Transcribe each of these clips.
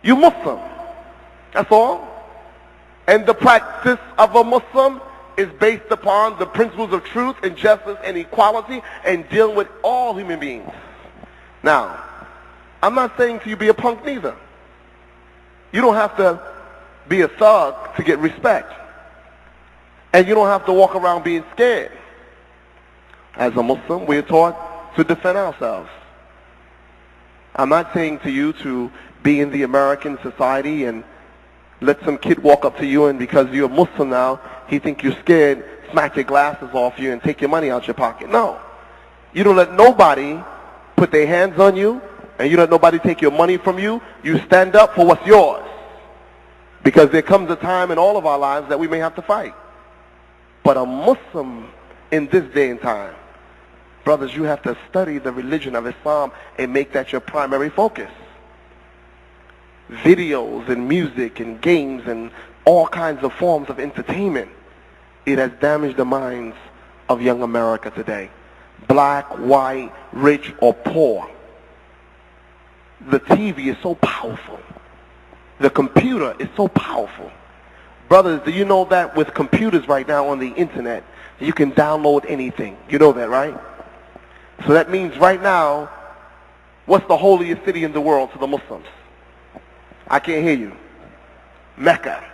You Muslim. That's all. And the practice of a Muslim is based upon the principles of truth and justice and equality and dealing with all human beings. Now, I'm not saying to you be a punk neither. You don't have to be a thug to get respect. And you don't have to walk around being scared. As a Muslim, we're taught to defend ourselves. I'm not saying to you to be in the American society and let some kid walk up to you and because you're a Muslim now, he think you're scared, smack your glasses off you and take your money out your pocket. No. You don't let nobody put their hands on you and you let nobody take your money from you. You stand up for what's yours. Because there comes a time in all of our lives that we may have to fight. But a Muslim in this day and time, brothers, you have to study the religion of Islam and make that your primary focus. Videos and music and games and all kinds of forms of entertainment, it has damaged the minds of young America today. Black, white, rich, or poor. The TV is so powerful. The computer is so powerful. Brothers, do you know that with computers right now on the internet, you can download anything? You know that, right? So that means right now, what's the holiest city in the world to the Muslims? I can't hear you. Mecca.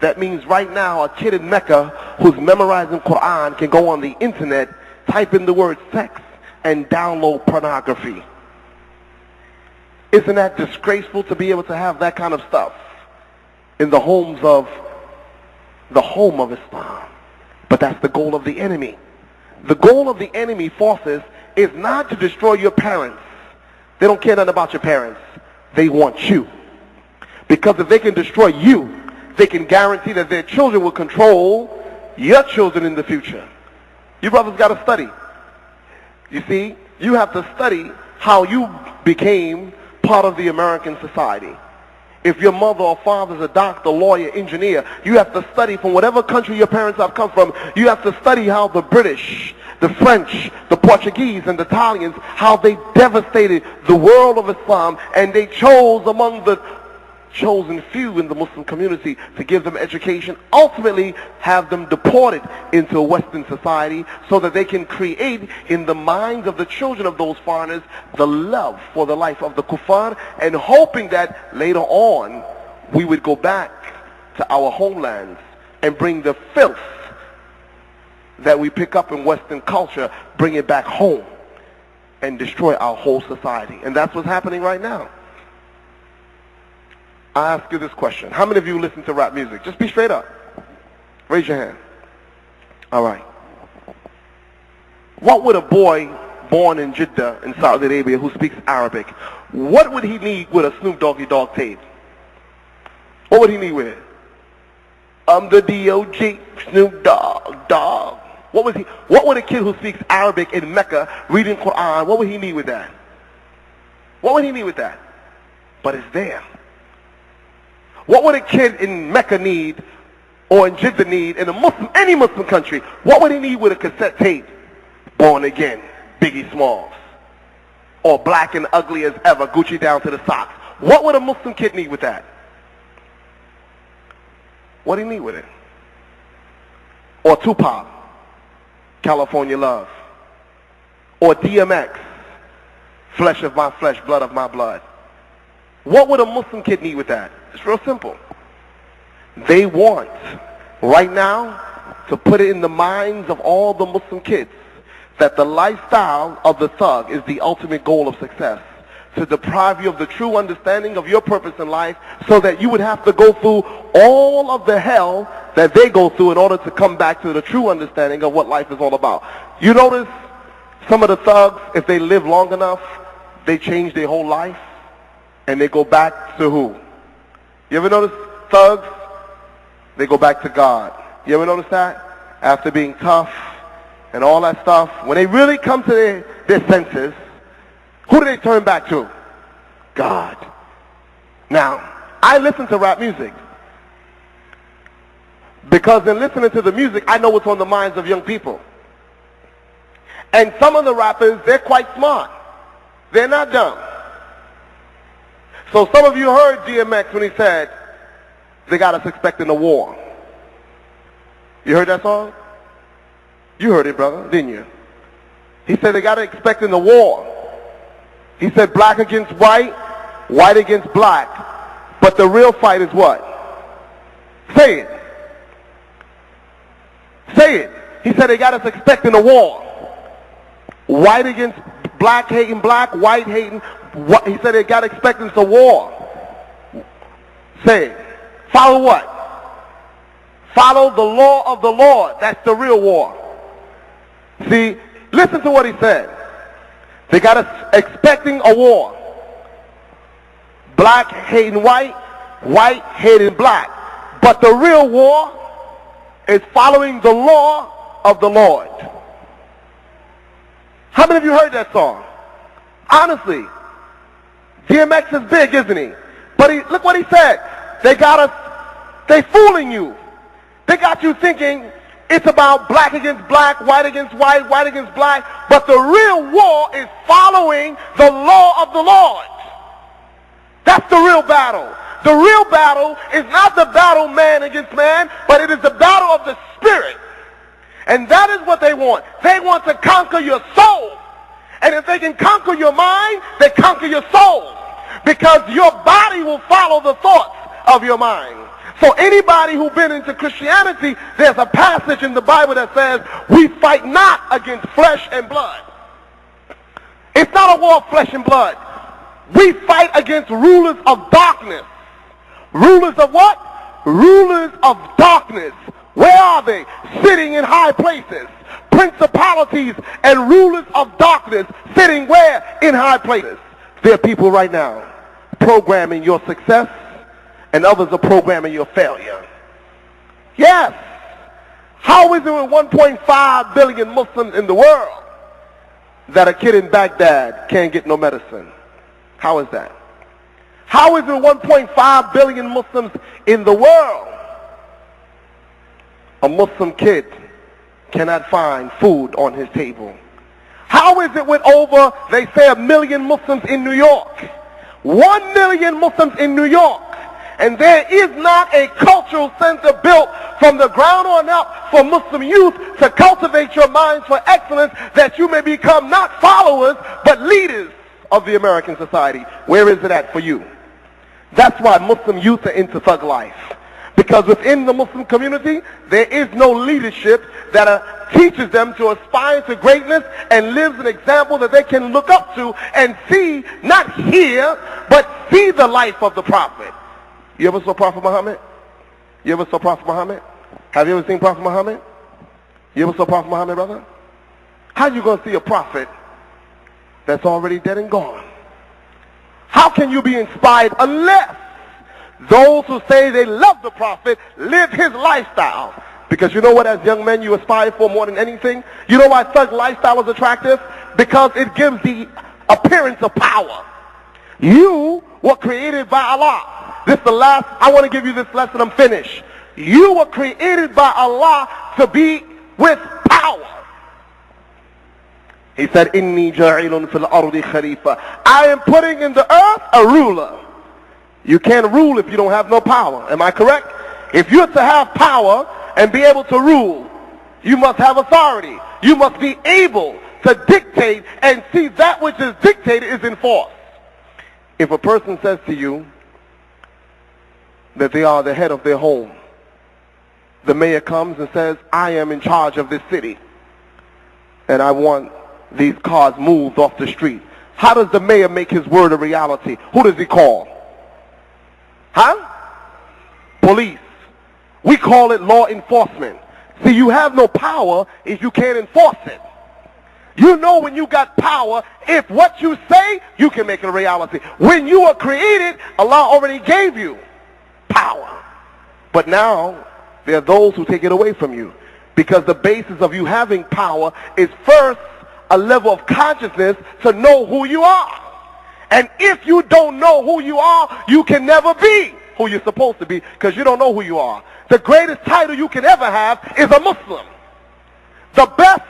That means right now a kid in Mecca who's memorizing Quran can go on the internet, type in the word sex, and download pornography. Isn't that disgraceful to be able to have that kind of stuff in the home of Islam? But that's the goal of the enemy. The goal of the enemy forces is not to destroy your parents. They don't care nothing about your parents. They want you. Because if they can destroy you, they can guarantee that their children will control your children in the future. You brothers got to study. You see, you have to study how you became part of the American society. If your mother or father is a doctor, lawyer, engineer, you have to study from whatever country your parents have come from. You have to study how the British, the French, the Portuguese, and the Italians, how they devastated the world of Islam, and they chose among the chosen few in the Muslim community to give them education, ultimately have them deported into a Western society so that they can create in the minds of the children of those foreigners the love for the life of the kuffar, and hoping that later on we would go back to our homelands and bring the filth that we pick up in Western culture, bring it back home and destroy our whole society. And that's what's happening right now. I ask you this question. How many of you listen to rap music? Just be straight up. Raise your hand. All right. What would a boy born in Jeddah in Saudi Arabia who speaks Arabic, what would he need with a Snoop Doggy Dogg tape? What would he need with it? I'm the D.O.G. Snoop Dogg, dog. What would a kid who speaks Arabic in Mecca reading Quran, what would he need with that? What would he need with that? But it's there. What would a kid in Mecca need, or in Jeddah need, in any Muslim country? What would he need with a cassette tape? Born Again, Biggie Smalls. Or Black and Ugly as Ever, Gucci Down to the Socks. What would a Muslim kid need with that? What do you need with it? Or Tupac, California Love. Or DMX, Flesh of My Flesh, Blood of My Blood. What would a Muslim kid need with that? It's real simple. They want, right now, to put it in the minds of all the Muslim kids that the lifestyle of the thug is the ultimate goal of success. To deprive you of the true understanding of your purpose in life so that you would have to go through all of the hell that they go through in order to come back to the true understanding of what life is all about. You notice some of the thugs, if they live long enough, they change their whole life and they go back to who? You ever notice thugs? They go back to God. You ever notice that? After being tough and all that stuff, when they really come to their senses, who do they turn back to? God. Now, I listen to rap music because in listening to the music, I know what's on the minds of young people. And some of the rappers, they're quite smart. They're not dumb. So some of you heard DMX when he said, they got us expecting a war. You heard that song? You heard it, brother, didn't you? He said they got us expecting a war. He said black against white, white against black. But the real fight is what? Say it. Say it. He said they got us expecting a war. White against black, hating black, white hating. He said they got expecting a war. Say it. Follow what? Follow the law of the Lord. That's the real war. See, listen to what he said. They got us expecting a war. Black hating white, white hating black. But the real war is following the law of the Lord. How many of you heard that song? Honestly, DMX is big, isn't he? But look what he said. They got us, they fooling you. They got you thinking it's about black against black, white against white, white against black. But the real war is following the law of the Lord. That's the real battle. The real battle is not the battle man against man, but it is the battle of the spirit. And that is what they want. They want to conquer your soul. And if they can conquer your mind, they conquer your soul. Because your body will follow the thoughts of your mind. So anybody who's been into Christianity, there's a passage in the Bible that says, we fight not against flesh and blood. It's not a war of flesh and blood. We fight against rulers of darkness. Rulers of what? Rulers of darkness. Where are they? Sitting in high places. Principalities and rulers of darkness sitting where? In high places. There are people right now programming your success, and others are programming your failure. Yes. How is it with 1.5 billion Muslims in the world that a kid in Baghdad can't get no medicine? How is that? How is it 1.5 billion Muslims in the world? A Muslim kid cannot find food on his table. How is it with over, they say, 1 million Muslims in New York? 1 million Muslims in New York. And there is not a cultural center built from the ground on up for Muslim youth to cultivate your minds for excellence, that you may become not followers but leaders of the American society. Where is it at for you? That's why Muslim youth are into thug life. Because within the Muslim community, there is no leadership that teaches them to aspire to greatness and lives an example that they can look up to and see, not hear, but see the life of the Prophet. You ever saw Prophet Muhammad? You ever saw Prophet Muhammad? Have you ever seen Prophet Muhammad? You ever saw Prophet Muhammad, brother? How are you going to see a prophet that's already dead and gone? How can you be inspired unless those who say they love the prophet live his lifestyle? Because you know what, as young men, you aspire for more than anything? You know why thug lifestyle is attractive? Because it gives the appearance of power. You were created by Allah. This is the last, I want to give you this lesson, I'm finished. You were created by Allah to be with power. He said, Inni ja'ilun fil ardi khalifa. I am putting in the earth a ruler. You can't rule if you don't have no power. Am I correct? If you're to have power and be able to rule, you must have authority. You must be able to dictate and see that which is dictated is enforced. If a person says to you that they are the head of their home, the mayor comes and says, I am in charge of this city, and I want these cars moved off the street. How does the mayor make his word a reality? Who does he call? Huh? Police. We call it law enforcement. See, you have no power if you can't enforce it. You know when you got power, if what you say, you can make it a reality. When you were created, Allah already gave you power. But now, there are those who take it away from you. Because the basis of you having power is first a level of consciousness to know who you are. And if you don't know who you are, you can never be who you're supposed to be, because you don't know who you are. The greatest title you can ever have is a Muslim. The best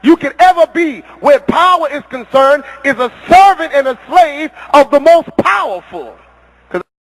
you can ever be where power is concerned is a servant and a slave of the most powerful.